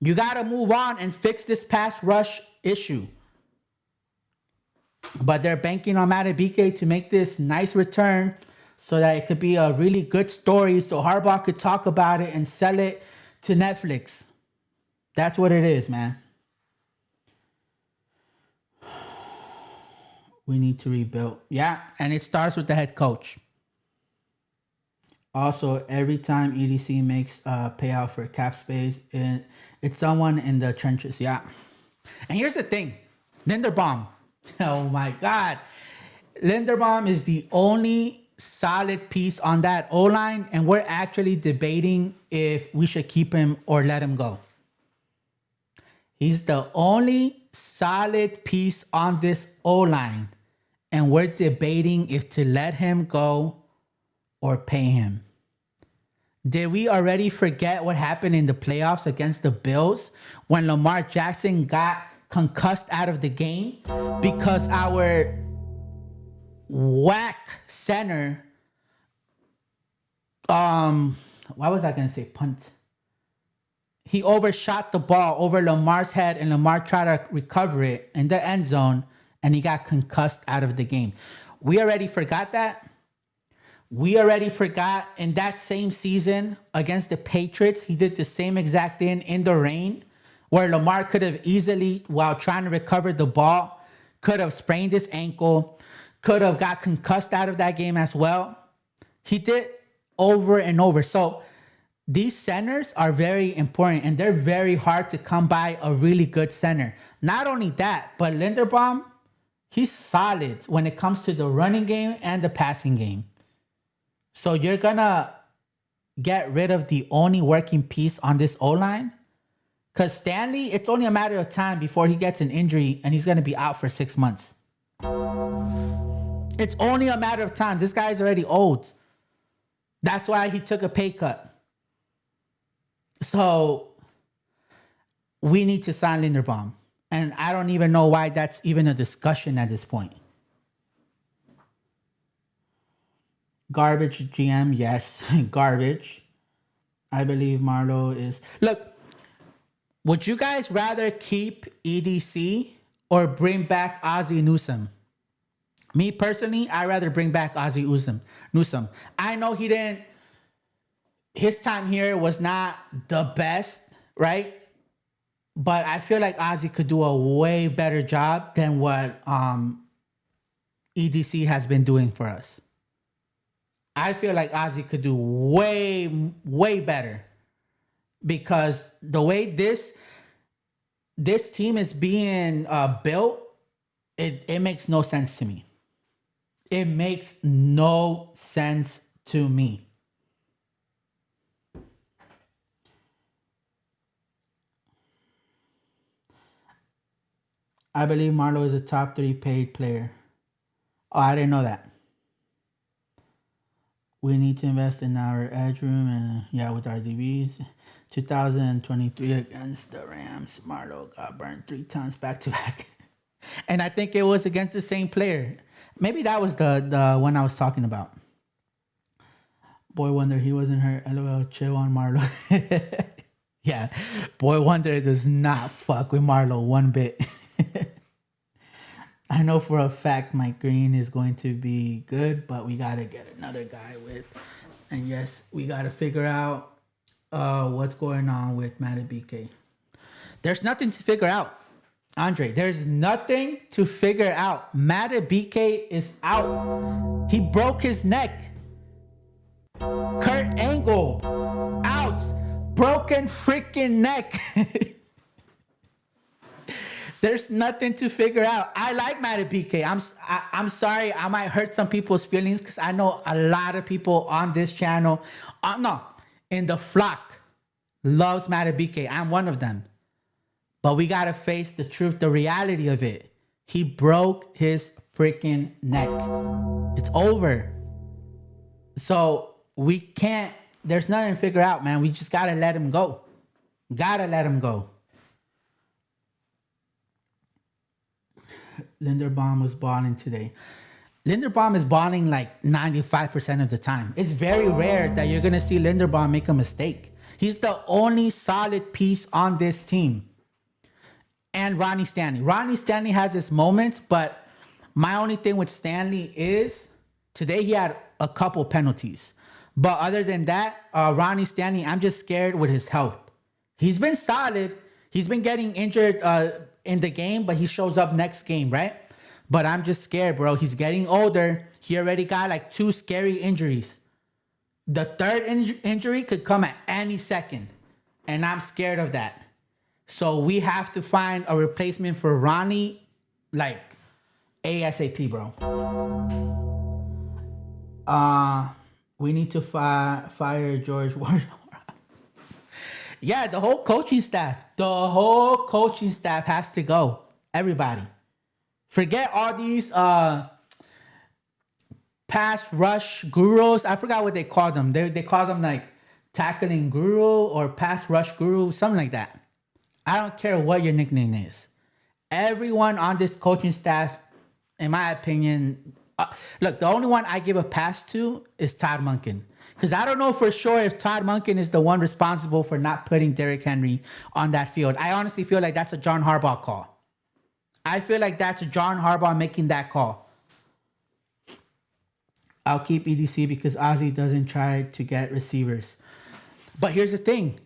You got to move on and fix this pass rush issue. But they're banking on Matabike to make this nice return so that it could be a really good story so Harbaugh could talk about it and sell it to Netflix. That's what it is, man. We need to rebuild. Yeah, and it starts with the head coach. Also, every time EDC makes a payout for cap space, it's someone in the trenches. Yeah. And here's the thing. Linderbaum. Oh, my God. Linderbaum is the only solid piece on that O-line, and we're actually debating if we should keep him or let him go. He's the only solid piece on this O-line, and we're debating if to let him go or pay him. Did we already forget what happened in the playoffs against the Bills when Lamar Jackson got concussed out of the game because our whack center, what was I going to say? Punt. He overshot the ball over Lamar's head and Lamar tried to recover it in the end zone and he got concussed out of the game. We already forgot that. We already forgot in that same season against the Patriots, he did the same exact thing in the rain where Lamar could have easily, while trying to recover the ball, could have sprained his ankle, could have got concussed out of that game as well. He did over and over. So these centers are very important and they're very hard to come by a really good center. Not only that, but Linderbaum, he's solid when it comes to the running game and the passing game. So you're going to get rid of the only working piece on this O-line? Because Stanley, it's only a matter of time before he gets an injury and he's going to be out for 6 months. It's only a matter of time. This guy's already old. That's why he took a pay cut. So we need to sign Linderbaum. And I don't even know why that's even a discussion at this point. Garbage GM, yes, garbage. I believe Marlo is... Look, would you guys rather keep EDC or bring back Ozzie Newsome? Me personally, I'd rather bring back Ozzie Newsome. I know he didn't... His time here was not the best, right? But I feel like Ozzie could do a way better job than what EDC has been doing for us. I feel like Ozzie could do way, way better. Because the way this team is being built, it makes no sense to me. It makes no sense to me. I believe Marlo is a top 3 paid player. Oh, I didn't know that. We need to invest in our edge room and with our DBs. 2023 against the Rams, Marlo got burned 3 times back to back. And I think it was against the same player. Maybe that was the one I was talking about. Boy wonder he wasn't hurt. LOL, chill on Marlo. Yeah, Boy wonder does not fuck with Marlo one bit. I know for a fact Mike Green is going to be good, but we got to get another guy with. And yes, we got to figure out what's going on with Matabike. There's nothing to figure out, Andre. There's nothing to figure out. Matabike is out. He broke his neck. Kurt Angle, out. Broken freaking neck. There's nothing to figure out. I like Matabike. I'm sorry. I might hurt some people's feelings because I know a lot of people on this channel, in the flock, loves Matabike. I'm one of them. But we got to face the truth, the reality of it. He broke his freaking neck. It's over. So we can't, there's nothing to figure out, man. We just got to let him go. Gotta let him go. Linderbaum was balling today. Linderbaum is balling like 95% of the time. It's very rare that you're going to see Linderbaum make a mistake. He's the only solid piece on this team. And Ronnie Stanley. Ronnie Stanley has his moments, but my only thing with Stanley is today he had a couple penalties. But other than that, Ronnie Stanley, I'm just scared with his health. He's been solid. He's been getting injured in the game, but he shows up next game, right? But I'm just scared, bro. He's getting older. He already got like 2 scary injuries. The third injury could come at any second, and I'm scared of that. So we have to find a replacement for Ronnie, like ASAP, bro. We need to fire George Washington. Yeah, the whole coaching staff. The whole coaching staff has to go. Everybody. Forget all these pass rush gurus. I forgot what they call them. They call them like tackling guru or pass rush guru, something like that. I don't care what your nickname is. Everyone on this coaching staff, in my opinion, look, the only one I give a pass to is Todd Monken. Because I don't know for sure if Todd Monken is the one responsible for not putting Derrick Henry on that field. I honestly feel like that's a John Harbaugh call. I feel like that's John Harbaugh making that call. I'll keep EDC because Ozzie doesn't try to get receivers. But here's the thing.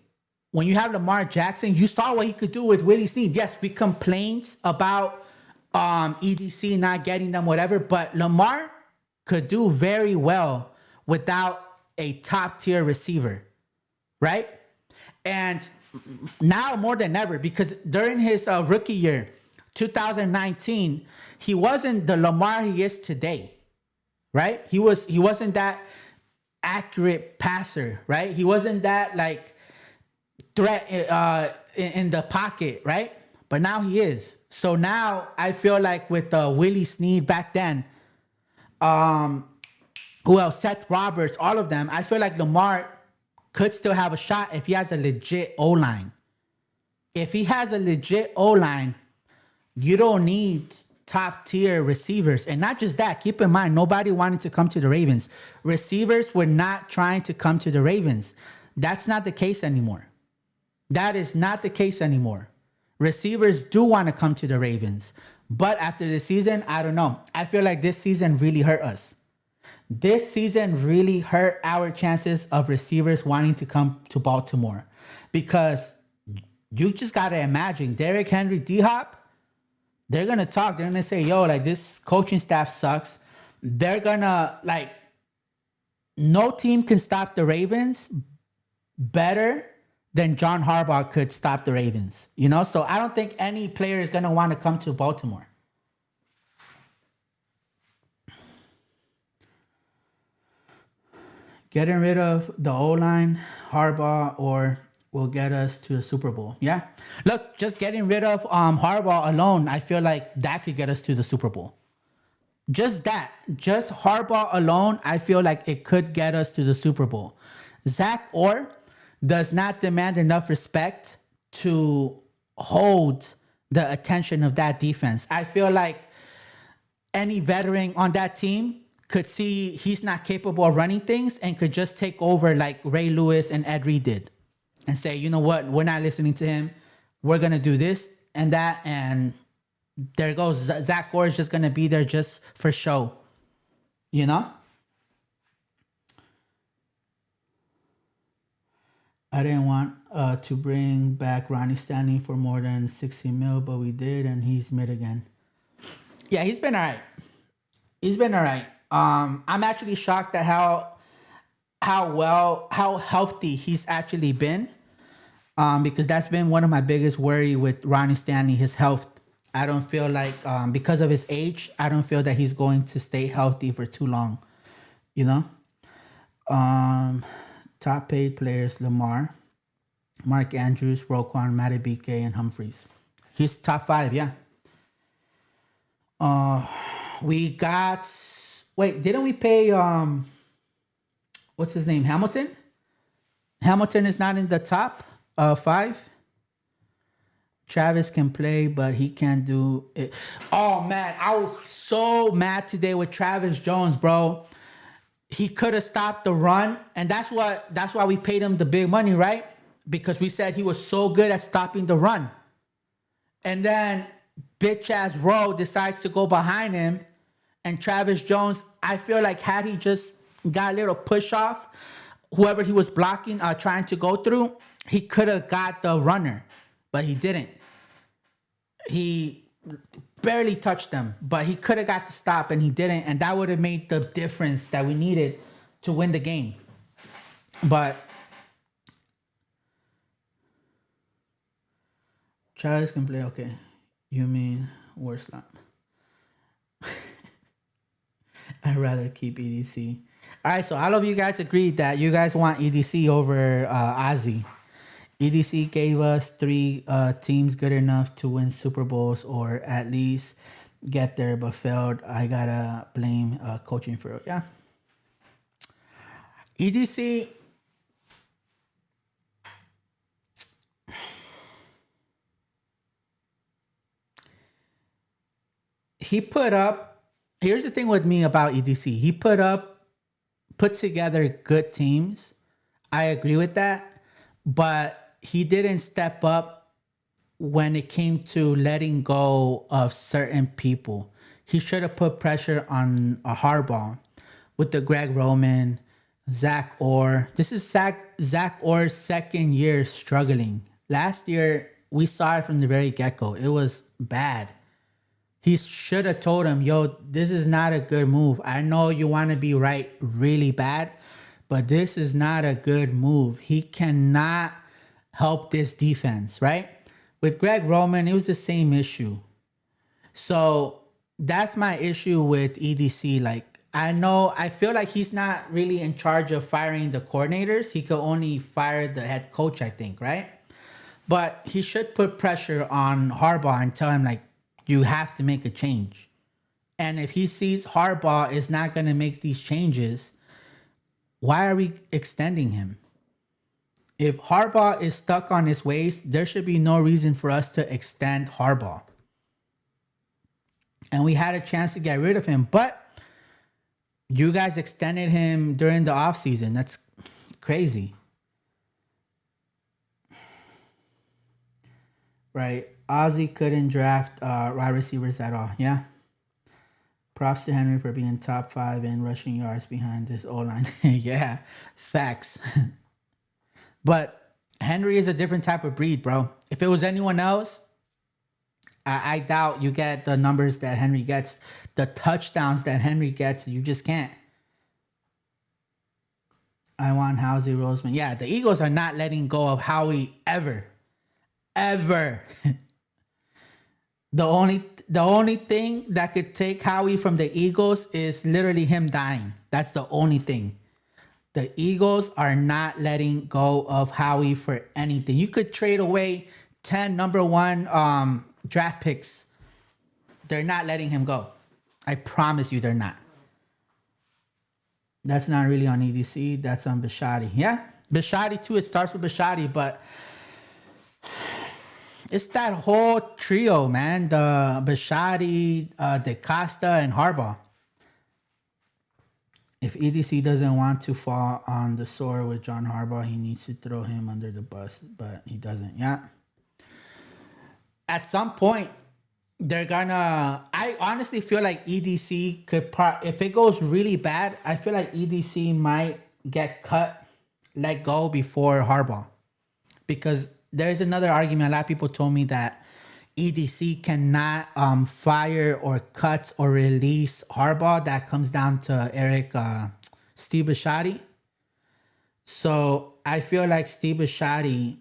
When you have Lamar Jackson, you saw what he could do with Willie Snead. Yes, we complained about EDC not getting them, whatever. But Lamar could do very well without a top-tier receiver, right? And now more than ever, because during his rookie year, 2019, he wasn't the Lamar he is today, right? He wasn't that accurate passer, right? He wasn't that like threat in the pocket, right? But now he is. So now I feel like with Willie Snead back then, who else? Seth Roberts, all of them. I feel like Lamar could still have a shot if he has a legit O-line. If he has a legit O-line, you don't need top tier receivers. And not just that, keep in mind, nobody wanted to come to the Ravens. Receivers were not trying to come to the Ravens. That's not the case anymore. That is not the case anymore. Receivers do want to come to the Ravens. But after the season, I don't know. I feel like this season really hurt us. This season really hurt our chances of receivers wanting to come to Baltimore. Because you just got to imagine, Derrick Henry, D-Hop, they're going to talk. They're going to say, yo, like, this coaching staff sucks. They're going to, like, no team can stop the Ravens better than John Harbaugh could stop the Ravens. You know? So I don't think any player is going to want to come to Baltimore. Getting rid of the O-line, Harbaugh, or will get us to the Super Bowl. Yeah. Look, just getting rid of Harbaugh alone, I feel like that could get us to the Super Bowl. Just that. Just Harbaugh alone, I feel like it could get us to the Super Bowl. Zach Orr does not demand enough respect to hold the attention of that defense. I feel like any veteran on that team could see he's not capable of running things and could just take over like Ray Lewis and Ed Reed did and say, you know what, we're not listening to him. We're going to do this and that. And there goes. Zach Orr is just going to be there just for show, you know? I didn't want to bring back Ronnie Stanley for more than 60 mil, but we did, and he's mid again. Yeah, he's been all right. He's been all right. I'm actually shocked at how healthy he's actually been, because that's been one of my biggest worry with Ronnie Stanley, his health. I don't feel like, because of his age, I don't feel that he's going to stay healthy for too long, you know? Top paid players, Lamar, Mark Andrews, Roquan, Madubuike, and Humphreys. He's top 5, yeah. We got... Wait, didn't we pay... what's his name? Hamilton? Hamilton is not in the top 5. Travis can play, but he can't do it. Oh, man. I was so mad today with Travis Jones, bro. He could have stopped the run, and that's why we paid him the big money, right? Because we said he was so good at stopping the run. And then bitch ass Rowe decides to go behind him, and Travis Jones, I feel like had he just got a little push off, whoever he was blocking, trying to go through, he could have got the runner, but he didn't. He barely touched them, but he could have got the stop and he didn't, and that would have made the difference that we needed to win the game. But Travis can play, okay. You mean worse slap? I'd rather keep EDC. All right, so all of you guys agreed that you guys want EDC over Ozzy. EDC gave us 3 teams good enough to win Super Bowls or at least get there, but failed. I gotta blame coaching for it. Yeah. EDC. He put up. Here's the thing with me about EDC. He put together good teams. I agree with that, but he didn't step up when it came to letting go of certain people. He should have put pressure on a Harbaugh with the Greg Roman, Zach Orr. This is Zach Orr's second year struggling. Last year, we saw it from the very get-go. It was bad. He should have told him, yo, this is not a good move. I know you want to be right really bad, but this is not a good move. He cannot help this defense, right? With Greg Roman, it was the same issue. So that's my issue with EDC. Like, I feel like he's not really in charge of firing the coordinators. He could only fire the head coach, I think, right? But he should put pressure on Harbaugh and tell him, like, you have to make a change. And if he sees Harbaugh is not going to make these changes, why are we extending him? If Harbaugh is stuck on his ways, there should be no reason for us to extend Harbaugh. And we had a chance to get rid of him, but you guys extended him during the offseason. That's crazy. Right. Ozzy couldn't draft wide receivers at all. Yeah. Props to Henry for being top 5 in rushing yards behind this O-line. Yeah. Facts. But Henry is a different type of breed, bro. If it was anyone else, I doubt you get the numbers that Henry gets, the touchdowns that Henry gets. You just can't. I want Howie Roseman. Yeah, the Eagles are not letting go of Howie ever. Ever. The only thing that could take Howie from the Eagles is literally him dying. That's the only thing. The Eagles are not letting go of Howie for anything. You could trade away 10 number 1 draft picks. They're not letting him go. I promise you they're not. That's not really on EDC. That's on Bishotti. Yeah, Bishotti too. It starts with Bishotti, but it's that whole trio, man. The Bishotti, DeCosta, and Harbaugh. If EDC doesn't want to fall on the sword with John Harbaugh, he needs to throw him under the bus, but he doesn't. Yeah. At some point, they're gonna. I honestly feel like EDC could. If it goes really bad, I feel like EDC might get cut, let go before Harbaugh, because there's another argument. A lot of people told me that EDC cannot fire or cut or release Harbaugh. That comes down to Steve Bishotti. So I feel like Steve Bishotti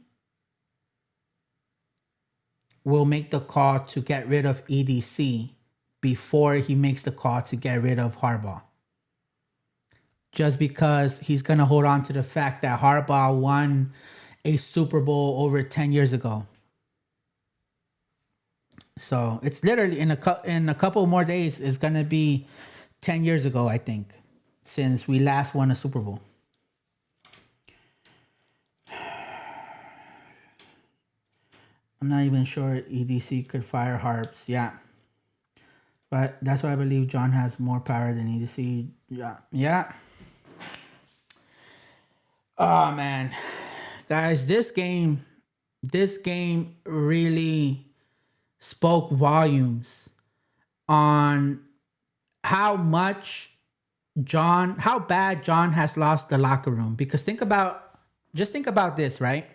will make the call to get rid of EDC before he makes the call to get rid of Harbaugh. Just because he's going to hold on to the fact that Harbaugh won a Super Bowl over 10 years ago. So it's literally in a couple more days, it's going to be 10 years ago, I think, since we last won a Super Bowl. I'm not even sure EDC could fire Harps. Yeah. But that's why I believe John has more power than EDC. Yeah. Yeah. Oh, man. Guys, this game really spoke volumes on how bad John has lost the locker room. Because think about this, right?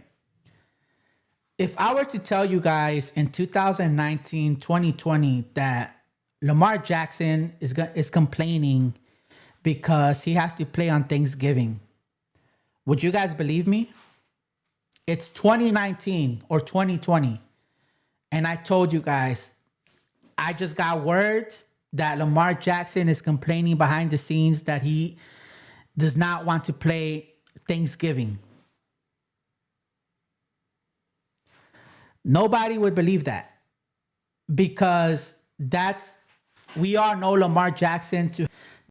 If I were to tell you guys in 2019, 2020 that Lamar Jackson is complaining because he has to play on Thanksgiving, would you guys believe me? It's 2019 or 2020. And I told you guys, I just got words that Lamar Jackson is complaining behind the scenes that he does not want to play Thanksgiving. Nobody would believe that, because we all know Lamar Jackson to